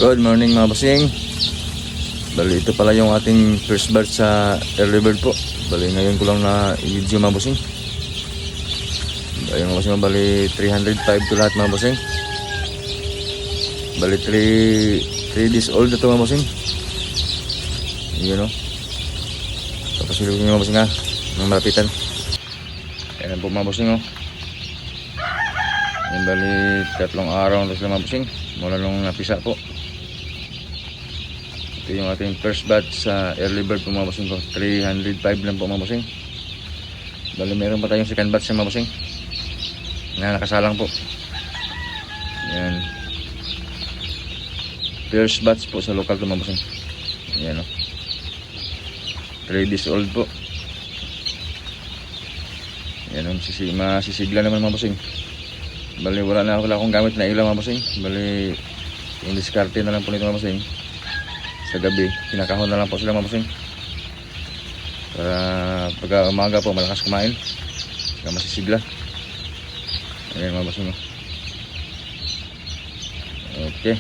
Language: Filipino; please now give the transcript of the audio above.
Good morning mga bossing. Bali ito pala yung ating first batch sa early bird po. Bali ngayon ko lang na i-video mga bossing. Ayun mga bossing, bali 305 to lahat mga bossing. Bali 3 days old na ito mga bossing. Yun o. Tapos silugin mga bossing ha, ng malapitan. Ayan po mga bossing o. Ayan, bali 3 araw na sila mga bossing mula nung napisa po. Ito yung ating first batch sa early bird po mga bossing ko. 305 lang po mga bossing. Bali meron pa tayong second batch sa mga bossing na nakasalang po. Yan. First batch po sa local to mga bossing. Yan o. 3 days old po. Yan o. Masisigla naman mga bossing. Bali wala akong gamit na ilaw mga bossing. Bali yung diskarte na lang po nito mga bossing. Sa gabi, kinakahon na lang po sila mga bossing. Para pagka umaga po, malakas kumain. Saka masisigla. Ayan mga bossing. Okay.